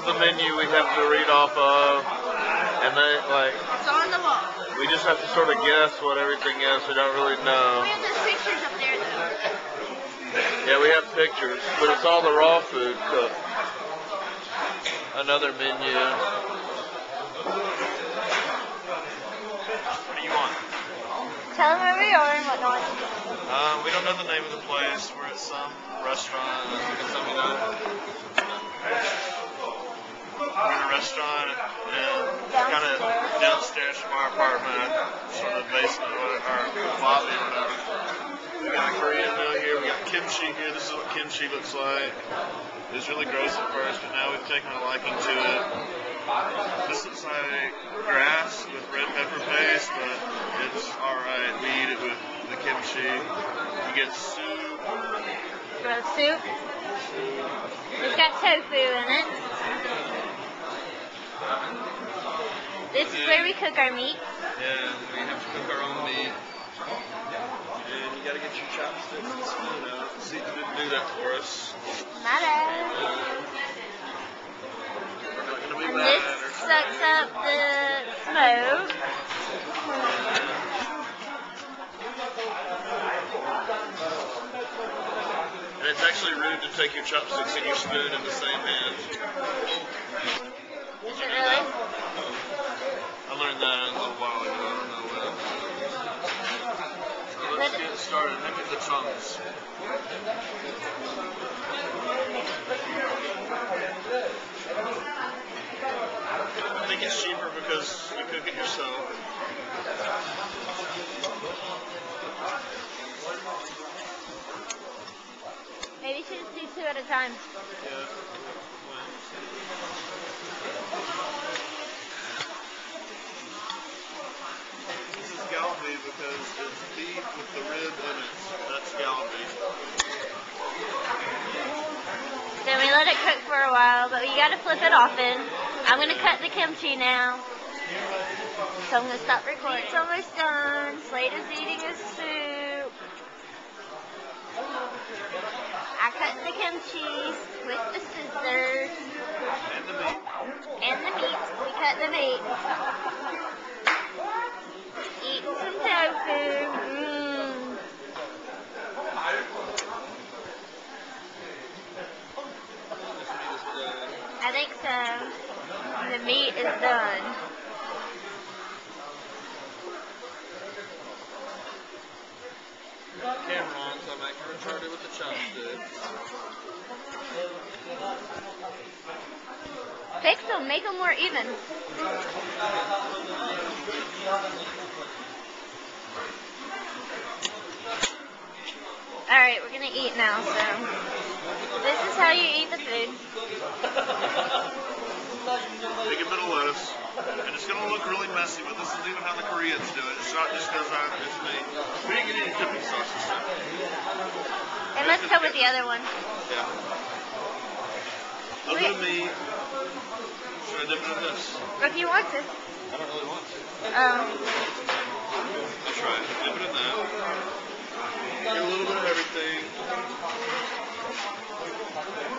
is the menu we have to read off of, and they like. It's on the wall. We just have to sort of guess what everything is. We don't really know. We have those pictures up there, though. Yeah, we have pictures, but it's all the raw food cooked. Another menu. What do you want? Tell them where we are and whatnot. We don't know the name of the place. We're at some restaurant. You can tell me that. We're in a restaurant and kind of downstairs from our apartment, sort of basement or lobby or whatever. We got a Korean meal here. We got kimchi here. This is what kimchi looks like. It was really gross at first, but now we've taken a liking to it. This looks like grass with red pepper paste, but it's alright. We eat it with the kimchi. You get soup. Roast soup. It's got tofu in it. This is where we cook our meat. Yeah, we have to cook our own meat. And you gotta get your chopsticks and spoon out. See, you didn't do that for us. Not us. We're not gonna be And mad this at her. sucks up the smoke. And it's actually rude to take your chopsticks and your spoon in the same hand. Is it really? I learned that a little while ago. I don't know when. So let's get started. Look at the chunks. I think it's cheaper because you cook it yourself. Maybe you should just do 2 at a time. Yeah. This is galbi because it's beef with the rib in it. That's galbi. Then we let it cook for a while, but you gotta flip it often. I'm gonna cut the kimchi now. So I'm gonna stop recording. It's almost done. Slade is eating his soup. I cut the kimchi with the scissors. And the meat. And the meat. We cut the meat. Eating some tofu. I think so. The meat is done. Camera on, so I'm acting retarded with the chopsticks. Fix them. Make them more even. Alright, we're going to eat now, so this is how you eat the food. Take a bit of lettuce. And it's going to look really messy, but this is even how the Koreans do it. It's not just because it's me. We didn't get any dipping sauces. And let's go with the other one. Yeah. A bit of meat. Should I dip it in this? If you want to. I don't really want to. Oh. I'll try it. Dip it in that. Get a little bit of everything.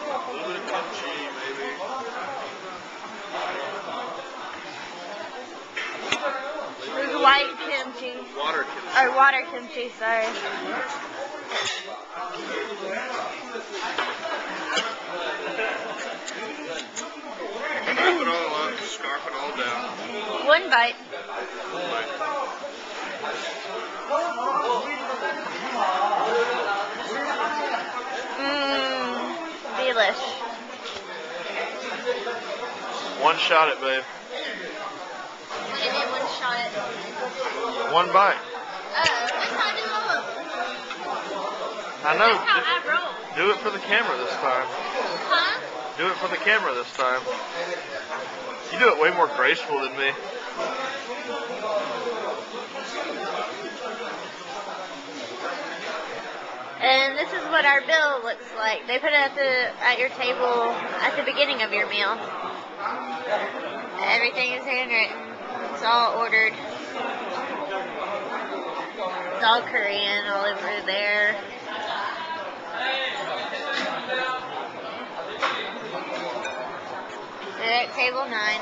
A little bit of kimchi, maybe. This is white kimchi. Water kimchi. Or water kimchi, sorry. Scarf it all up, scarf it all down. One bite. One bite. Delish. One shot it, babe. What do you mean one shot it? One bite. That's how I do roll. I know. That's how I roll. Do it for the camera this time. Huh? Do it for the camera this time. You do it way more graceful than me. And this is what our bill looks like. They put it at your table at the beginning of your meal. Everything is handwritten. It's all ordered. It's all Korean all over there. Sit at table 9.